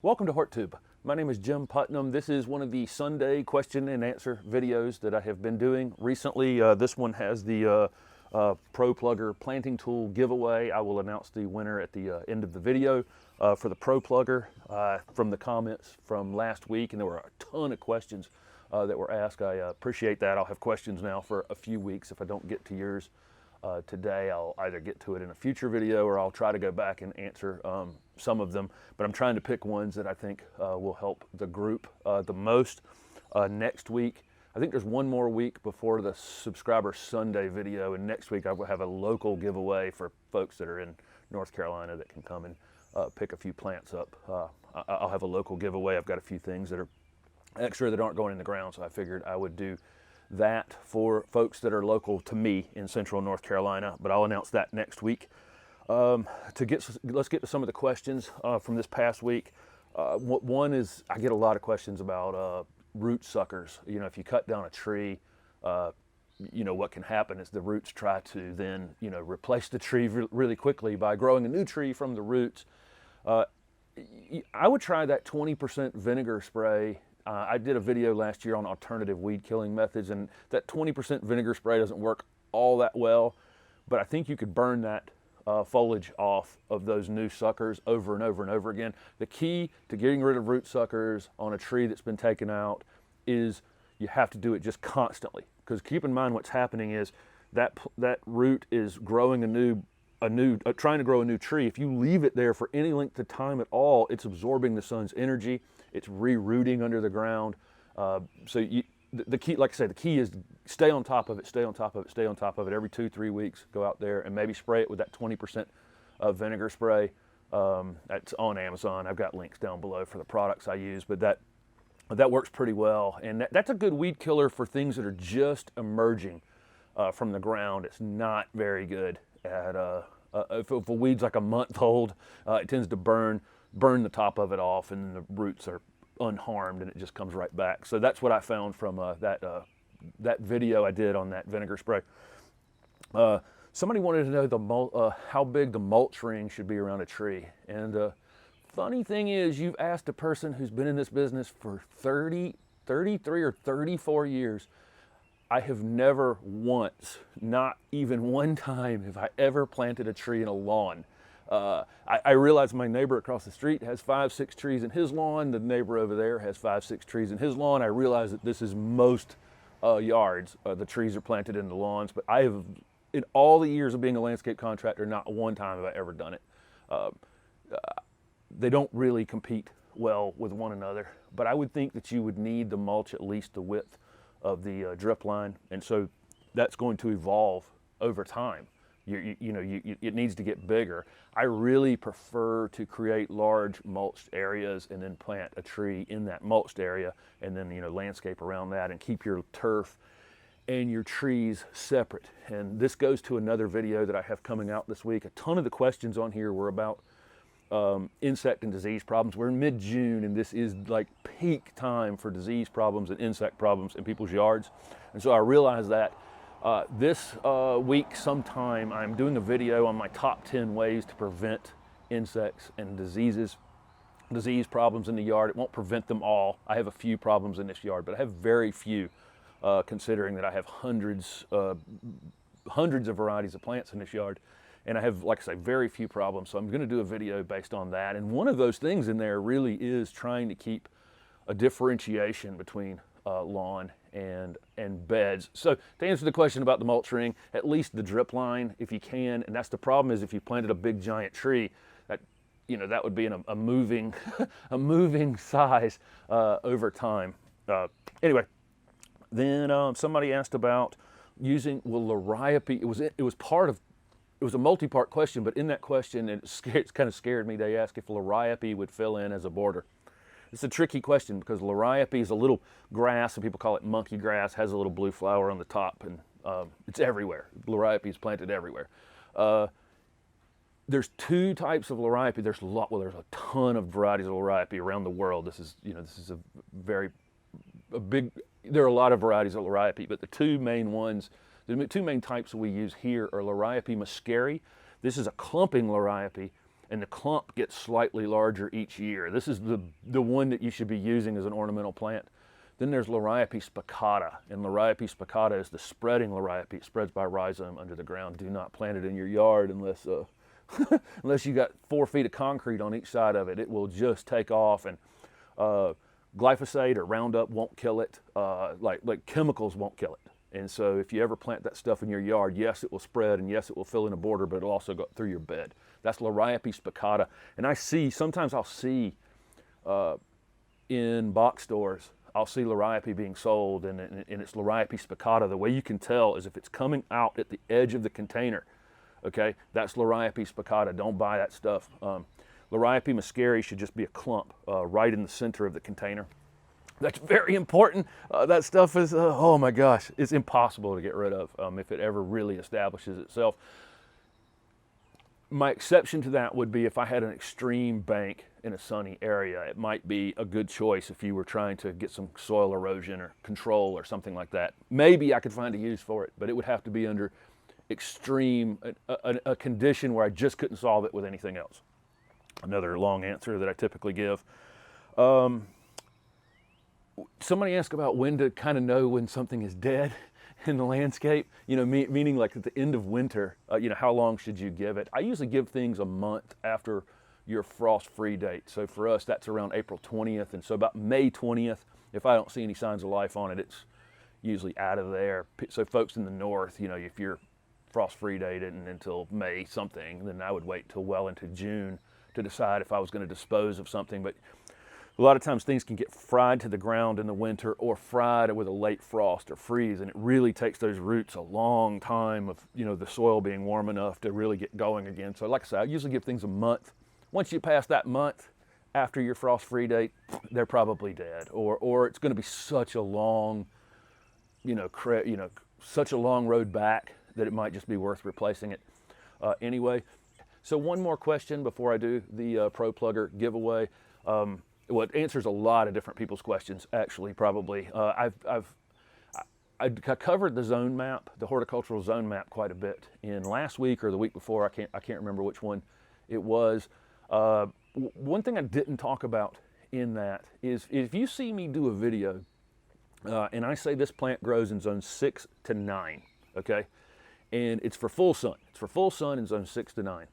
Welcome to HortTube. My name is Jim Putnam. This is one of the Sunday question and answer videos that I have been doing recently. This one has the Pro Plugger planting tool giveaway. I will announce the winner at the end of the video for the Pro Plugger from the comments from last week, and there were a ton of questions that were asked. I appreciate that. I'll have questions now for a few weeks. If I don't get to yours today, I'll either get to it in a future video or I'll try to go back and answer some of them, but I'm trying to pick ones that I think will help the group the most. Next week, I think there's one more week before the Subscriber Sunday video, and next week I will have a local giveaway for folks that are in North Carolina that can come and pick a few plants up. I'll have a local giveaway. I've got a few things that are extra that aren't going in the ground, so I figured I would do that for folks that are local to me in Central North Carolina, but I'll announce that next week. Let's get to some of the questions from this past week. One is, I get a lot of questions about root suckers. You know, if you cut down a tree, you know, what can happen is the roots try to then, you know, replace the tree really quickly by growing a new tree from the roots. I would try that 20% vinegar spray. I did a video last year on alternative weed killing methods, and that 20% vinegar spray doesn't work all that well, but I think you could burn that foliage off of those new suckers over and over and over again. The key to getting rid of root suckers on a tree that's been taken out is you have to do it just constantly, because keep in mind what's happening is that root is growing trying to grow a new tree. If you leave it there for any length of time at all, it's absorbing the sun's energy, it's re-rooting under the ground. The key, like I said, the key is stay on top of it, stay on top of it, stay on top of it. Every 2-3 weeks, go out there and maybe spray it with that 20% vinegar spray. That's on Amazon. I've got links down below for the products I use, but that works pretty well. And that's a good weed killer for things that are just emerging from the ground. It's not very good at, if a weed's like a month old, it tends to burn the top of it off, and the roots are unharmed and it just comes right back. So that's what I found from that video I did on that vinegar spray. Somebody wanted to know how big the mulch ring should be around a tree. And funny thing is, you've asked a person who's been in this business for 33 or 34 years. I have never once, not even one time, have I ever planted a tree in a lawn. I realize my neighbor across the street has 5-6 trees in his lawn. The neighbor over there has 5-6 trees in his lawn. I realize that this is most yards. The trees are planted in the lawns, but I have, in all the years of being a landscape contractor, not one time have I ever done it. They don't really compete well with one another, but I would think that you would need the mulch at least the width of the drip line, and so that's going to evolve over time. It needs to get bigger. I really prefer to create large mulched areas and then plant a tree in that mulched area, and then, you know, landscape around that and keep your turf and your trees separate. And this goes to another video that I have coming out this week. A ton of the questions on here were about insect and disease problems. We're in mid-June, and this is like peak time for disease problems and insect problems in people's yards. And so I realized that this week sometime I'm doing a video on my top 10 ways to prevent insects and disease problems in the yard. It won't prevent them all. I have a few problems in this yard, but I have very few, considering that I have hundreds of varieties of plants in this yard. And I have, like I say, very few problems. So I'm going to do a video based on that. And one of those things in there really is trying to keep a differentiation between lawn and beds. So to answer the question about the mulch ring, at least the drip line if you can. And that's the problem, is if you planted a big giant tree, that, you know, that would be in a moving a moving size over time. Anyway, then somebody asked about using Liriope. It was a multi-part question, but in that question, it kind of scared me. They asked if Liriope would fill in as a border. It's a tricky question because Liriope is a little grass, and people call it monkey grass, has a little blue flower on the top, and it's everywhere. Liriope is planted everywhere. There's two types of Liriope. There's a ton of varieties of Liriope around the world. This is there are a lot of varieties of Liriope, but the two main types we use here are Liriope muscari. This is a clumping Liriope, and the clump gets slightly larger each year. This is the one that you should be using as an ornamental plant. Then there's Liriope spicata, and Liriope spicata is the spreading Liriope. It spreads by rhizome under the ground. Do not plant it in your yard unless unless you got 4 feet of concrete on each side of it. It will just take off, and glyphosate or Roundup won't kill it. Like chemicals won't kill it. And so if you ever plant that stuff in your yard, yes, it will spread, and yes, it will fill in a border, but it'll also go through your bed. That's Liriope spicata. And sometimes I'll see in box stores, I'll see Liriope being sold, and it's Liriope spicata. The way you can tell is if it's coming out at the edge of the container, okay, that's Liriope spicata. Don't buy that stuff. Liriope muscari should just be a clump right in the center of the container. That's very important. That stuff is, oh my gosh, it's impossible to get rid of if it ever really establishes itself. My exception to that would be if I had an extreme bank in a sunny area. It might be a good choice if you were trying to get some soil erosion or control or something like that. Maybe I could find a use for it, but it would have to be under extreme, a condition where I just couldn't solve it with anything else. Another long answer that I typically give. Somebody asked about when to kind of know when something is dead in the landscape, you know, meaning like at the end of winter, you know, how long should you give it? I usually give things a month after your frost-free date. So for us, that's around April 20th. And so about May 20th, if I don't see any signs of life on it, it's usually out of there. So folks in the north, you know, if you're frost-free date until May something, then I would wait till well into June to decide if I was going to dispose of something. But a lot of times things can get fried to the ground in the winter or fried with a late frost or freeze, and it really takes those roots a long time of, you know, the soil being warm enough to really get going again. So like I said, I usually give things a month. Once you pass that month after your frost-free date, they're probably dead, or it's going to be such a long, such a long road back that it might just be worth replacing it anyway. So one more question before I do the Pro Plugger giveaway. Well, it answers a lot of different people's questions, actually, probably. I covered the zone map, the horticultural zone map, quite a bit in last week or the week before. I can't remember which one it was. One thing I didn't talk about in that is if you see me do a video and I say this plant grows in zone 6 to 9, okay, and it's for full sun. It's for full sun in zone 6 to 9.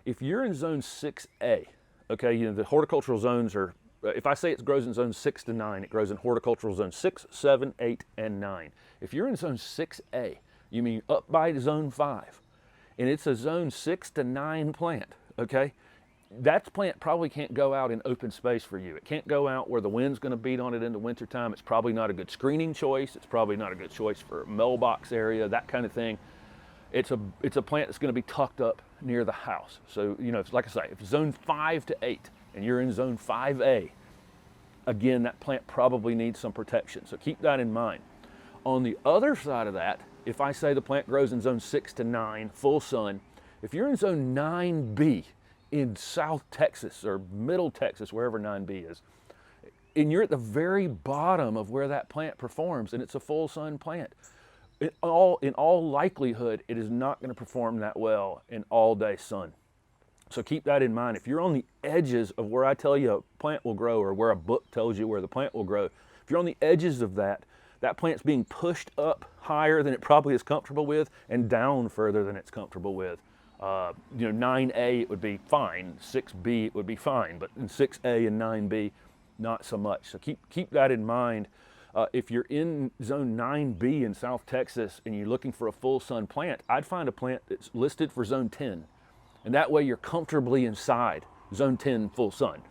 If you're in zone 6A, okay, you know, the horticultural zones are, if I say it grows in zone 6 to 9, it grows in horticultural zone 6, 7, 8, and 9. If you're in zone 6A, you mean up by zone 5, and it's a zone 6 to 9 plant, okay? That plant probably can't go out in open space for you. It can't go out where the wind's going to beat on it in the wintertime. It's probably not a good screening choice. It's probably not a good choice for a mailbox area, that kind of thing. It's a plant that's going to be tucked up near the house. So, you know, like I say, if it's zone 5 to 8 and you're in zone 5A, again, that plant probably needs some protection. So keep that in mind. On the other side of that, if I say the plant grows in zone 6 to 9, full sun, if you're in zone 9B in South Texas or Middle Texas, wherever 9B is, and you're at the very bottom of where that plant performs and it's a full sun plant, in all likelihood, it is not going to perform that well in all day sun. So keep that in mind. If you're on the edges of where I tell you a plant will grow or where a book tells you where the plant will grow, if you're on the edges of that, that plant's being pushed up higher than it probably is comfortable with and down further than it's comfortable with. 9A it would be fine, 6B it would be fine, but in 6A and 9B, not so much. So keep that in mind. If you're in zone 9B in South Texas and you're looking for a full sun plant, I'd find a plant that's listed for zone 10. And that way you're comfortably inside zone 10 full sun.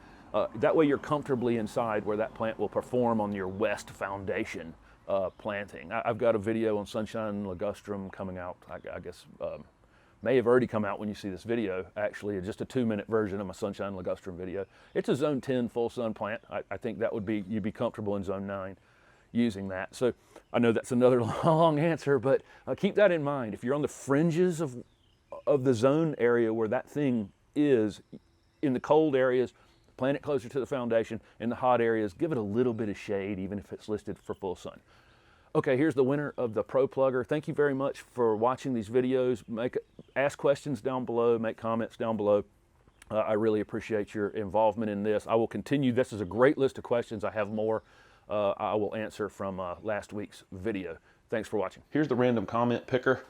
That way you're comfortably inside where that plant will perform on your west foundation planting. I've got a video on sunshine ligustrum coming out, I guess, may have already come out when you see this video, actually, just a 2-minute version of my sunshine ligustrum video. It's a zone 10 full sun plant. I think that would be, you'd be comfortable in zone 9 using that. So I know that's another long answer, but keep that in mind. If you're on the fringes of the zone area where that thing is, in the cold areas, plant it closer to the foundation. In the hot areas, give it a little bit of shade, even if it's listed for full sun. Okay, here's the winner of the Pro Plugger. Thank you very much for watching these videos. Ask questions down below, make comments down below. I really appreciate your involvement in this. I will continue. This is a great list of questions. I have more I will answer from last week's video. Thanks for watching. Here's the random comment picker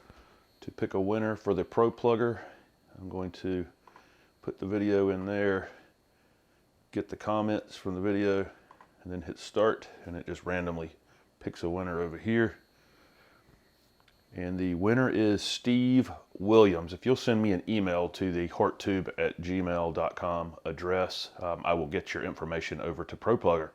to pick a winner for the Pro Plugger. I'm going to put the video in there, get the comments from the video, and then hit start, and it just randomly picks a winner over here. And the winner is Steve Williams. If you'll send me an email to the HortTube@gmail.com address, I will get your information over to Pro Plugger.